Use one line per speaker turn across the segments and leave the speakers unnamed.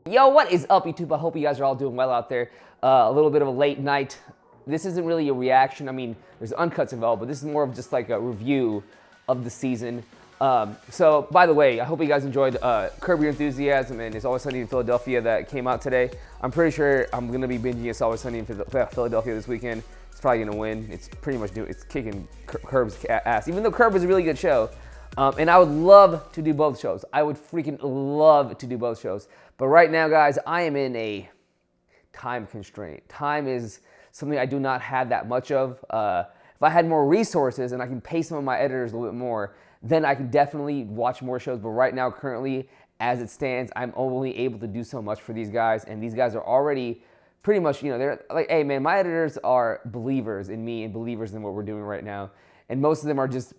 Yo, what is up, YouTube? I hope you guys are all doing well out there. A little bit of a late night. This isn't really a reaction. I mean, there's Uncuts involved, but this is more of just like a review of the season. So, by the way, I hope you guys enjoyed Curb Your Enthusiasm and It's Always Sunny in Philadelphia that came out today. I'm pretty sure I'm going to be binging It's Always Sunny in Philadelphia this weekend. It's probably going to win. It's pretty much it's kicking Curb's ass, even though Curb is a really good show. And I would love to do both shows. I would freaking love to do both shows. But right now, guys, I am in a time constraint. Time is something I do not have that much of. If I had more resources and I can pay some of my editors a little bit more, then I can definitely watch more shows. But right now, currently, as it stands, I'm only able to do so much for these guys. And these guys are already pretty much, they're like, hey, man, my editors are believers in me and believers in what we're doing right now. And most of them are just,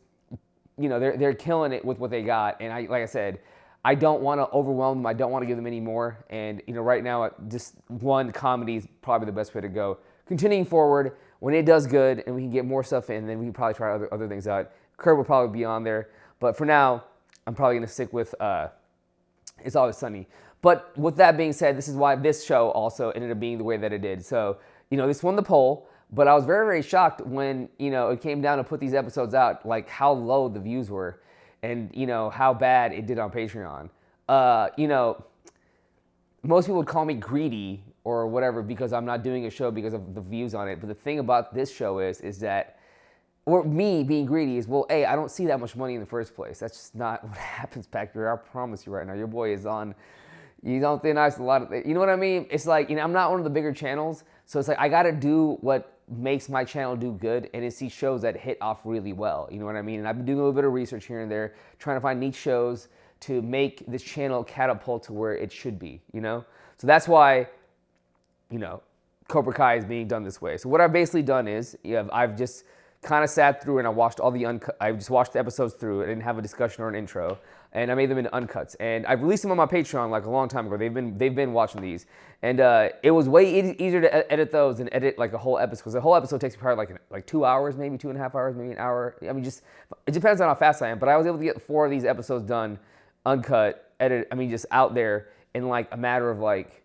they're killing it with what they got. And like I said, I don't want to overwhelm them. I don't want to give them any more. And, right now, just one comedy is probably the best way to go. Continuing forward, when it does good and we can get more stuff in, then we can probably try other things out. Curb will probably be on there. But for now, I'm probably going to stick with It's Always Sunny. But with that being said, this is why this show also ended up being the way that it did. So, this won the poll. But I was very, very shocked when, it came down to put these episodes out, like how low the views were and, how bad it did on Patreon. Most people would call me greedy or whatever because I'm not doing a show because of the views on it. But the thing about this show is that, or me being greedy is, well, hey, I don't see that much money in the first place. That's just not what happens back here. I promise you right now, your boy is on, you don't think I a lot of, you know what I mean? It's like, I'm not one of the bigger channels. So it's like, I got to do what makes my channel do good and it's these shows that hit off really well. You know what I mean? And I've been doing a little bit of research here and there, trying to find niche shows to make this channel catapult to where it should be, So that's why, Cobra Kai is being done this way. So what I've basically done is, I've just kind of sat through and I watched all the I just watched the episodes through. I didn't have a discussion or an intro, and I made them into Uncuts. And I've released them on my Patreon like a long time ago. They've been watching these, and it was way easier to edit those than edit like a whole episode, because the whole episode takes probably like 2 hours, maybe 2.5 hours, maybe an hour. I mean, just it depends on how fast I am. But I was able to get 4 of these episodes done, uncut, edit. I mean, just out there in like a matter of like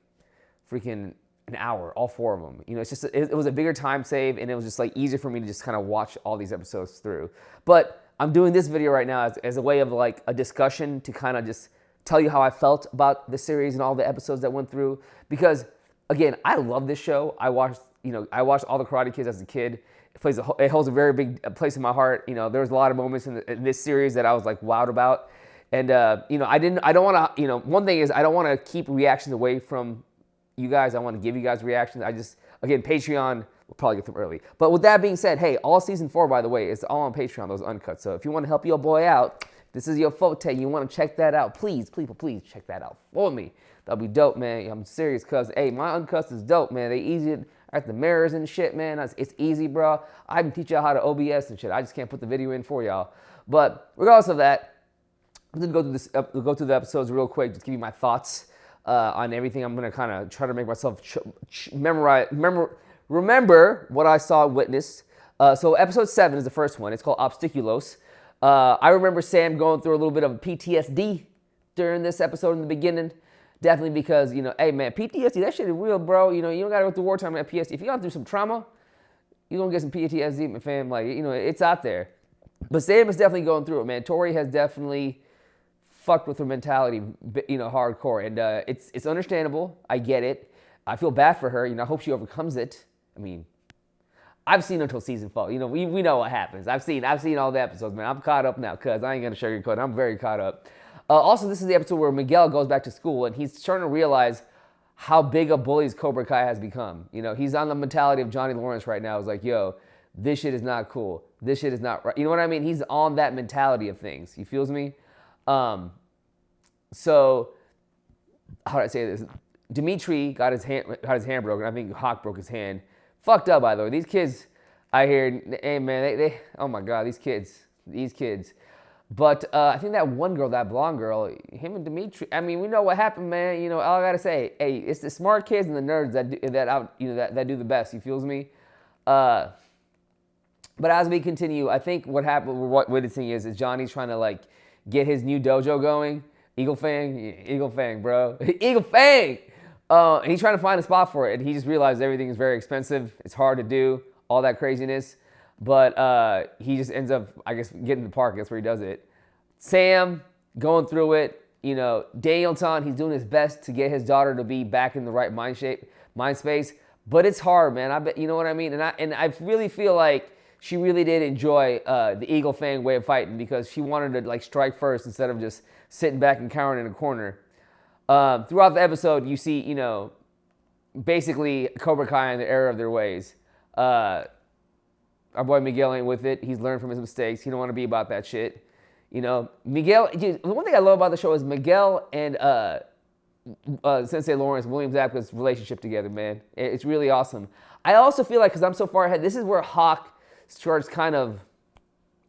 freaking an hour, all 4 of them. It's just, it was a bigger time save, and it was just like easier for me to just kind of watch all these episodes through. But I'm doing this video right now as a way of like a discussion to kind of just tell you how I felt about the series and all the episodes that went through. Because again, I love this show. I watched all the Karate Kids as a kid. It holds a very big place in my heart. There was a lot of moments in this series that I was like wowed about. And I don't want to, one thing is I don't want to keep reactions away from you guys. I want to give you guys reactions. Again, Patreon, we'll probably get them early. But with that being said, hey, all season 4, by the way, is all on Patreon, those Uncuts. So if you want to help your boy out, this is your forte, you want to check that out, please check that out for me. That'll be dope, man. I'm serious, cuz, hey, my Uncuts is dope, man. They easy at the mirrors and shit, man. It's easy, bro. I can teach y'all how to OBS and shit. I just can't put the video in for y'all. But regardless of that, I'm going to go through the episodes real quick, just give you my thoughts on everything. I'm going to kind of try to make myself remember what I saw and witnessed. So episode 7 is the first one. It's called Obstaculos. I remember Sam going through a little bit of PTSD during this episode in the beginning. Definitely because, hey, man, PTSD, that shit is real, bro. You don't got to go through wartime at PTSD. If you got through some trauma, you're going to get some PTSD, my fam. Like, it's out there. But Sam is definitely going through it, man. Tori has definitely fucked with her mentality, hardcore. And it's understandable. I get it. I feel bad for her. I hope she overcomes it. I mean, I've seen until season 4. We know what happens. I've seen all the episodes, man. I'm caught up now, cuz I ain't gonna sugarcoat it. I'm very caught up. Also, this is the episode where Miguel goes back to school and he's starting to realize how big a bully Cobra Kai has become. He's on the mentality of Johnny Lawrence right now. It's like, yo, this shit is not cool. This shit is not right. You know what I mean? He's on that mentality of things. You feels me? So, how do I say this? Dimitri got his hand broken. I think Hawk broke his hand. Fucked up, by the way. These kids, I hear, hey man, they oh my god, these kids. But I think that one girl, that blonde girl, him and Dimitri. I mean, we know what happened, man. All I gotta say, hey, it's the smart kids and the nerds that do the best. You feels me? But as we continue, I think what happened, what this thing is Johnny's trying to get his new dojo going. Eagle Fang, bro. Eagle Fang. And he's trying to find a spot for it, and he just realized everything is very expensive. It's hard to do, all that craziness. But he just ends up, I guess, getting to the park. That's where he does it. Sam going through it. You know, Daniel-san, he's doing his best to get his daughter to be back in the right mind space. But it's hard, man. I bet, you know what I mean? And I really feel like she really did enjoy the Eagle Fang way of fighting, because she wanted to like strike first instead of just sitting back and cowering in a corner. Throughout the episode, you see, you know, basically Cobra Kai in the error of their ways. Our boy Miguel ain't with it. He's learned from his mistakes. He don't want to be about that shit. You know, Miguel, the one thing I love about the show is Miguel and Sensei Lawrence, William Zabka's relationship together, man. It's really awesome. I also feel like, because I'm so far ahead, this is where Hawk starts kind of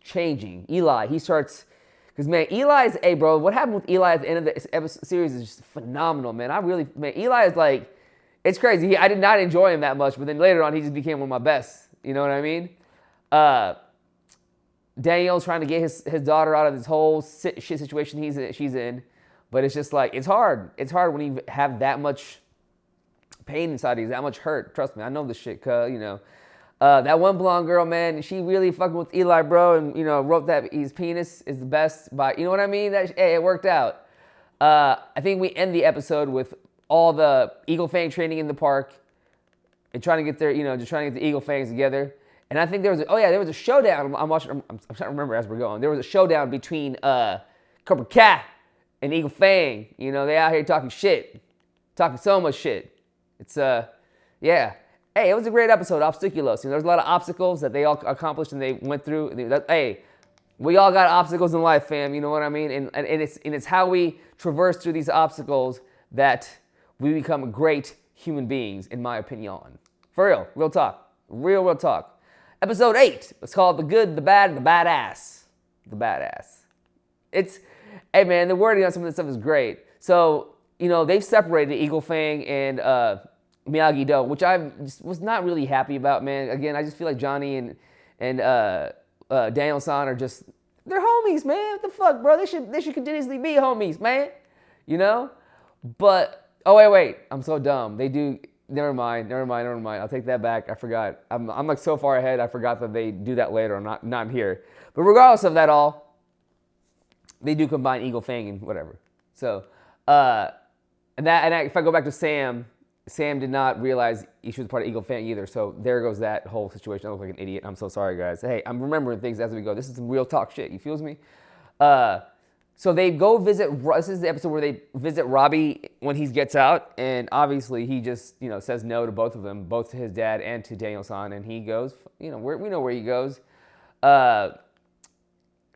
changing. Eli, he starts, because, man, Eli's, hey, bro, what happened with Eli at the end of the episode series is just phenomenal, man. Eli is like, it's crazy. I did not enjoy him that much, but then later on, he just became one of my best. You know what I mean? Daniel's trying to get his daughter out of this whole shit situation she's in. But it's just like, it's hard. It's hard when you have that much pain inside you, that much hurt. Trust me, I know this shit, cuz, you know. That one blonde girl, man, she really fucking with Eli, bro, and, you know, wrote that his penis is the best by, you know what I mean? Hey, it worked out. I think we end the episode with all the Eagle Fang training in the park and trying to get their, you know, just trying to get the Eagle Fangs together. And I think there was a showdown. I'm trying to remember as we're going. There was a showdown between Cobra Kai and Eagle Fang. You know, they out here talking shit. Talking so much shit. It's, yeah. Hey, it was a great episode, Obstaculos. You know, there's a lot of obstacles that they all accomplished and they went through. Hey, we all got obstacles in life, fam. You know what I mean? And it's how we traverse through these obstacles that we become great human beings, in my opinion. For real. Real talk. Real talk. Episode 8. It's called The Good, the Bad, and the Badass. The Badass. It's, hey man, the wording on some of this stuff is great. So, you know, they've separated Eagle Fang and Miyagi-Do, which I was not really happy about, man. Again, I just feel like Johnny and Daniel-san are just, they're homies, man. What the fuck, bro? They should continuously be homies, man. You know? But, oh, wait. I'm so dumb. They do... Never mind. I'll take that back. I forgot. I'm like so far ahead, I forgot that they do that later. I'm not here. But regardless of that all, they do combine Eagle Fang and whatever. So, if I go back to Sam did not realize she was part of Eagle Fang either. So there goes that whole situation. I look like an idiot. I'm so sorry, guys. Hey, I'm remembering things as we go. This is some real talk shit. You feels me? So they go visit, this is the episode where they visit Robbie when he gets out, and obviously he just, you know, says no to both of them, both to his dad and to Daniel-san, and he goes, you know, we know where he goes.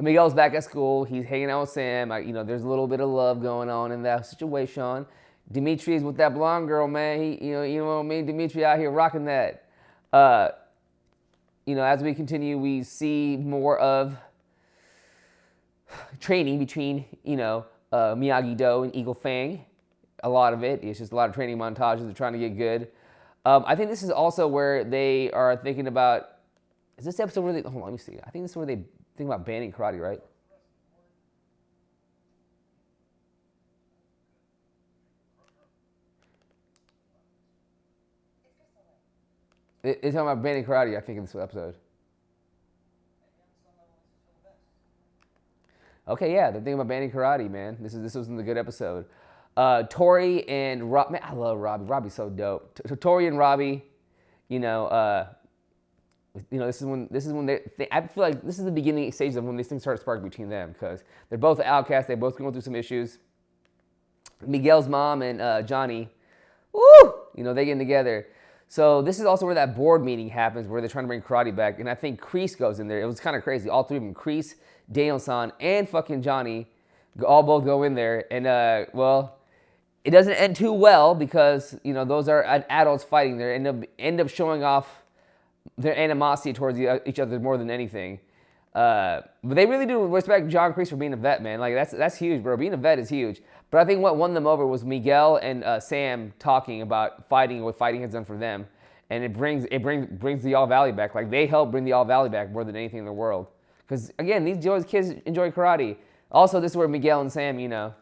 Miguel's back at school, he's hanging out with Sam, you know, there's a little bit of love going on in that situation. Dimitri's with that blonde girl, man, you know what I mean, Dimitri out here rocking that. You know, as we continue, we see more of training between, you know, Miyagi-Do and Eagle Fang. A lot of it. It's just a lot of training montages. They're trying to get good. I think this is also where they are thinking about, is this episode where they, hold on, let me see. I think this is where they think about banning karate, right? They're talking about banning karate, I think, in this episode. Okay, yeah, the thing about banning karate, man. This was in the good episode. Tori and Rob, man, I love Robbie. Robbie's so dope. Tori and Robbie, you know, this is when they I feel like this is the beginning stage of when these things start sparking between them, because they're both outcasts. They're both going through some issues. Miguel's mom and Johnny, woo, you know, they getting together. So this is also where that board meeting happens, where they're trying to bring karate back, and I think Kreese goes in there. It was kind of crazy. All three of them, Kreese, Daniel-san, and fucking Johnny, both go in there, and well, it doesn't end too well because, you know, those are adults fighting. They end up showing off their animosity towards each other more than anything. But they really do respect John Kreese for being a vet, man. Like that's huge, bro. Being a vet is huge. But I think what won them over was Miguel and Sam talking about fighting, what fighting has done for them, and it brings the All Valley back. Like they help bring the All Valley back more than anything in the world. Because again, these kids enjoy karate. Also, this is where Miguel and Sam, you know,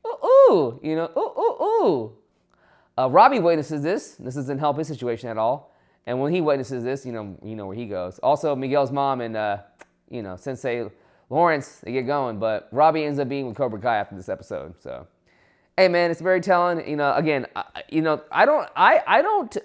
ooh, you know, ooh. Robbie witnesses this. This doesn't help his situation at all. And when he witnesses this, you know where he goes. Also, Miguel's mom and Sensei Lawrence, they get going. But Robbie ends up being with Cobra Kai after this episode. So, hey man, it's very telling. Again, I don't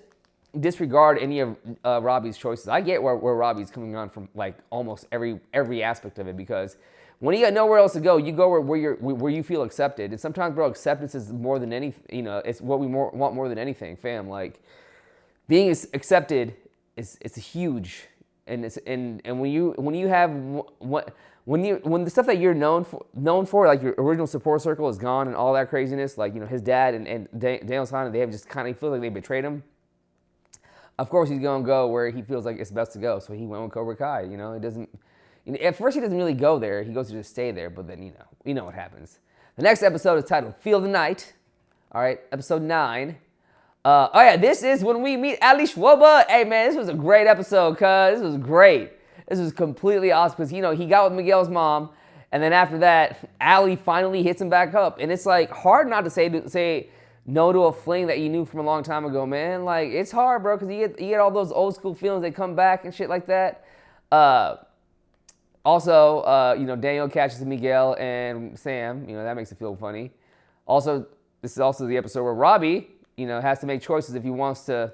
disregard any of Robbie's choices. I get where Robbie's coming on from, like almost every aspect of it, because when you got nowhere else to go, you go where you feel accepted. And sometimes, bro, acceptance is more than anything. It's what we want more than anything, fam. Like being accepted is huge, and when you have when the stuff that you're known for, like your original support circle is gone and all that craziness, like his dad and Daniel-san, they have just kind of feel like they betrayed him. Of course, he's gonna go where he feels like it's best to go. So he went with Cobra Kai. It doesn't. At first, he doesn't really go there. He goes to just stay there. But then, you know what happens. The next episode is titled Feel the Night. All right, episode 9. This is when we meet Ali Schwoba. Hey, man, this was a great episode, cuz. This was great. This was completely awesome because, he got with Miguel's mom. And then after that, Ali finally hits him back up. And it's, like, hard not to say no to a fling that you knew from a long time ago, man. Like, it's hard, bro, because you get all those old school feelings that come back and shit like that. Also, Daniel catches Miguel and Sam. That makes it feel funny. Also, this is also the episode where Robbie, has to make choices if he wants to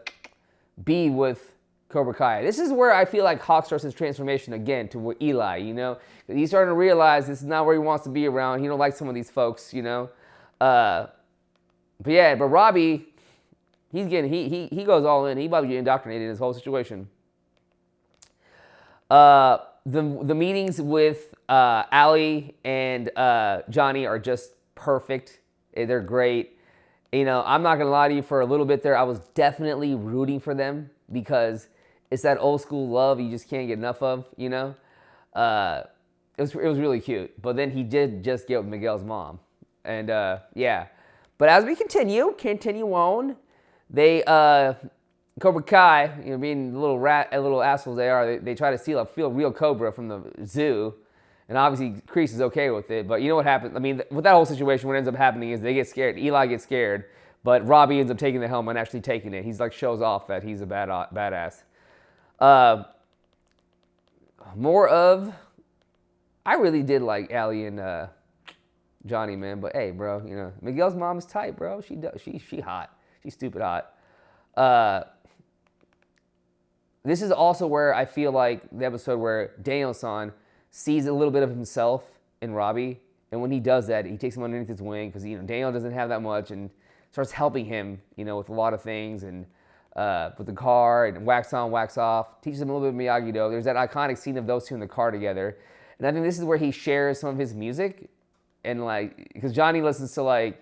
be with Cobra Kai. This is where I feel like Hawk starts his transformation again to where Eli, he's starting to realize this is not where he wants to be around. He don't like some of these folks, But Robbie, he goes all in. He about to get indoctrinated in this whole situation. The meetings with Ali and Johnny are just perfect. They're great. I'm not gonna lie to you. For a little bit there, I was definitely rooting for them because it's that old school love you just can't get enough of. It was really cute. But then he did just get with Miguel's mom, and But as we continue on, they Cobra Kai, being the little assholes they are, they try to steal a real cobra from the zoo, and obviously Kreese is okay with it. But you know what happens? I mean, with that whole situation, what ends up happening is they get scared. Eli gets scared, but Robbie ends up taking the helmet and actually taking it. He's like shows off that he's a badass. I really did like Ali and Johnny, man. But hey, bro, Miguel's mom is tight, bro. She hot. She's stupid hot. This is also where I feel like the episode where Daniel-san sees a little bit of himself in Robbie, and when he does that, he takes him underneath his wing because Daniel doesn't have that much and starts helping him, with a lot of things and with the car and wax on, wax off. Teaches him a little bit of Miyagi-Do. There's that iconic scene of those two in the car together, and I think this is where he shares some of his music, and because Johnny listens to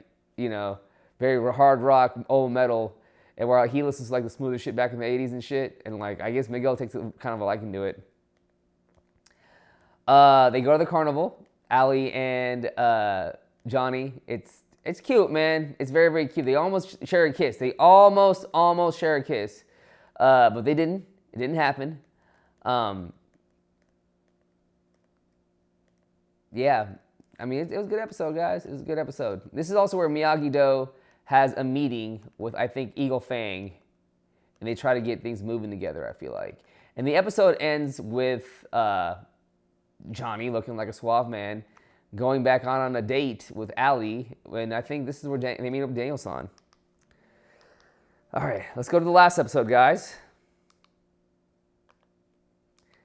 very hard rock, old metal. And where he listens to the smoother shit back in the 80s and shit. And I guess Miguel takes kind of a liking to it. They go to the carnival. Ali and Johnny. It's cute, man. It's very, very cute. They almost share a kiss. They almost share a kiss. But they didn't. It didn't happen. I mean, it was a good episode, guys. It was a good episode. This is also where Miyagi-Do has a meeting with, I think, Eagle Fang, and they try to get things moving together, I feel like. And the episode ends with Johnny looking like a suave man, going back on a date with Ali, and I think this is where they meet up with Daniel-san. All right, let's go to the last episode, guys.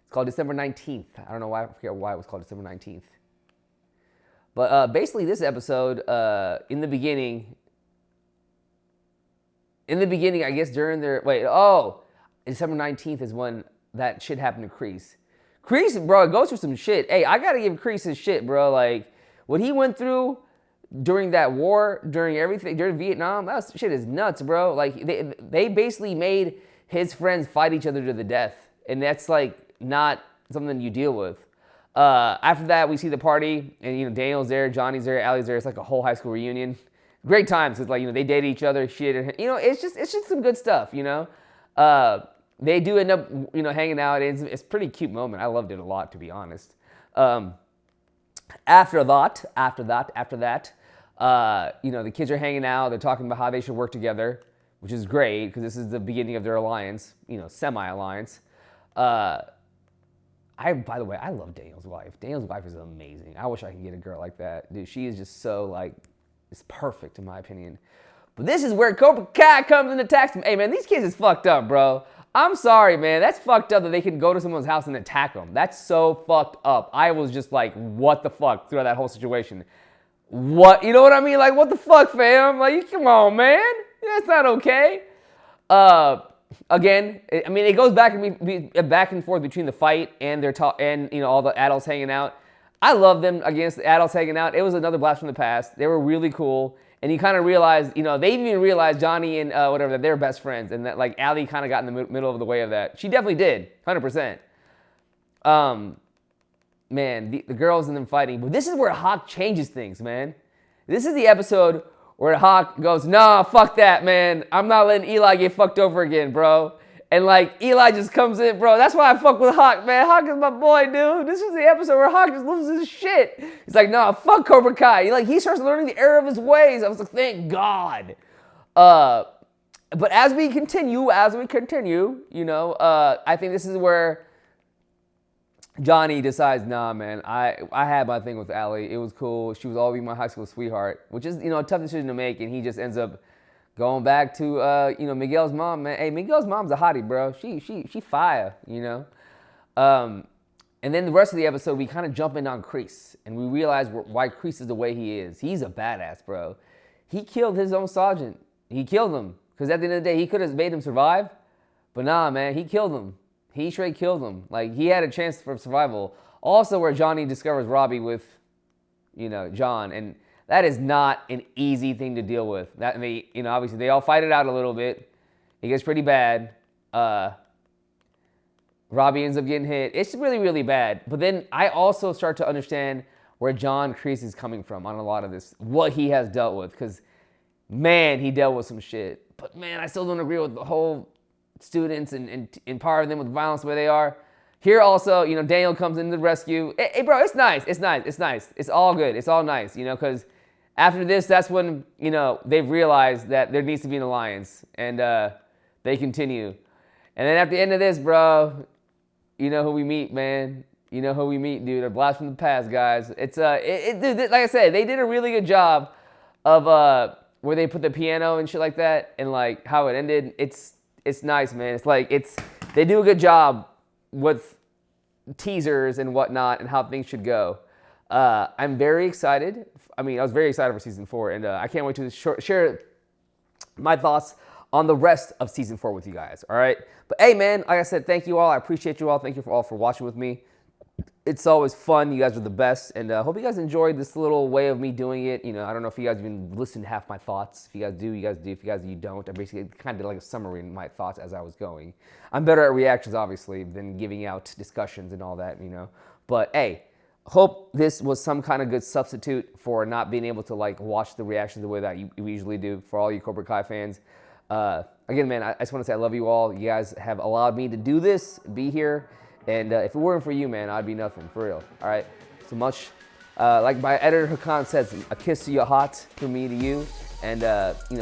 It's called December 19th. I don't know why, I forget why it was called December 19th. But basically this episode, in the beginning, I guess during their, December 19th is when that shit happened to Kreese. Kreese, bro, goes through some shit. Hey, I gotta give Kreese his shit, bro. What he went through during that war, during Vietnam, that shit is nuts, bro. They basically made his friends fight each other to the death. And that's, not something you deal with. After that, we see the party, and, Daniel's there, Johnny's there, Ali's there. It's like a whole high school reunion. Great times, because they dated each other, shit. It's just some good stuff, They do end up, hanging out. It's a pretty cute moment. I loved it a lot, to be honest. After that, the kids are hanging out. They're talking about how they should work together. which is great because this is the beginning of their alliance, semi-alliance. By the way, I love Daniel's wife. Daniel's wife is amazing. I wish I could get a girl like that. Dude, she is just so, like, it's perfect in my opinion. But this is where Cobra Kai comes and attacks him. Hey, man, these kids is fucked up, bro. I'm sorry, man. That's fucked up that they can go to someone's house and attack them. That's so fucked up. I was just like, what the fuck throughout that whole situation. What? You know what I mean? Like, what the fuck, fam? Like, come on, man. That's not okay. Again, it goes back and forth between the fight and their talk and all the adults hanging out. I love them against the adults hanging out. It was another blast from the past. They were really cool, and you kind of realize, they even realized Johnny and that they're best friends, and that like Allie kind of got in the middle of the way of that. She definitely did, 100%. Man, the girls and them fighting, but this is where Hawk changes things, man. This is the episode where Hawk goes, nah, fuck that, man. I'm not letting Eli get fucked over again, bro. And like, Eli just comes in, bro. That's why I fuck with Hawk, man. Hawk is my boy, dude. This is the episode where Hawk just loses his shit. He's like, nah, fuck Cobra Kai. He starts learning the error of his ways. I was like, thank God. But as we continue, I think this is where Johnny decides, nah, man, I had my thing with Allie. It was cool. She was always my high school sweetheart, which is, a tough decision to make. And he just ends up going back to, Miguel's mom, man. Hey, Miguel's mom's a hottie, bro. She fire, And then the rest of the episode, we kind of jump in on Kreese. And we realize why Kreese is the way he is. He's a badass, bro. He killed his own sergeant. He killed him. Because at the end of the day, he could have made him survive. But nah, man, he killed him. He straight killed him. Like, he had a chance for survival. Also where Johnny discovers Robbie with, John. And that is not an easy thing to deal with. Obviously they all fight it out a little bit. It gets pretty bad. Robbie ends up getting hit. It's really, really bad. But then I also start to understand where John Kreese is coming from on a lot of this. What he has dealt with. Because, man, he dealt with some shit. But, man, I still don't agree with the whole students and empowering them with violence the way they are. Here also, Daniel comes in the rescue. Hey, bro, it's nice. It's all good. It's all nice, because after this, that's when, they've realized that there needs to be an alliance, and they continue. And then at the end of this, bro, you know who we meet, man. You know who we meet, dude. A blast from the past, guys. It's dude, like I said, they did a really good job of where they put the piano and shit like that, and like how it ended. It's nice, man. It's like they do a good job with teasers and whatnot and how things should go. I'm very excited. I was very excited for season 4, and I can't wait to share my thoughts on the rest of season 4 with you guys. All right. But hey, man, like I said, thank you all. I appreciate you all. Thank you all for watching with me. It's always fun. You guys are the best. And I hope you guys enjoyed this little way of me doing it. I don't know if you guys even listened to half my thoughts. If you guys do, you guys do. If you guys you don't, I basically kind of did like a summary of my thoughts as I was going. I'm better at reactions, obviously, than giving out discussions and all that, But hey, hope this was some kind of good substitute for not being able to like watch the reactions the way that we usually do for all you Cobra Kai fans. Again, man, I just want to say I love you all. You guys have allowed me to do this, be here. And if it weren't for you, man, I'd be nothing, for real. All right? So much, like my editor Hakan says, a kiss to your heart from me to you. And,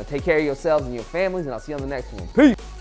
take care of yourselves and your families, and I'll see you on the next one. Peace!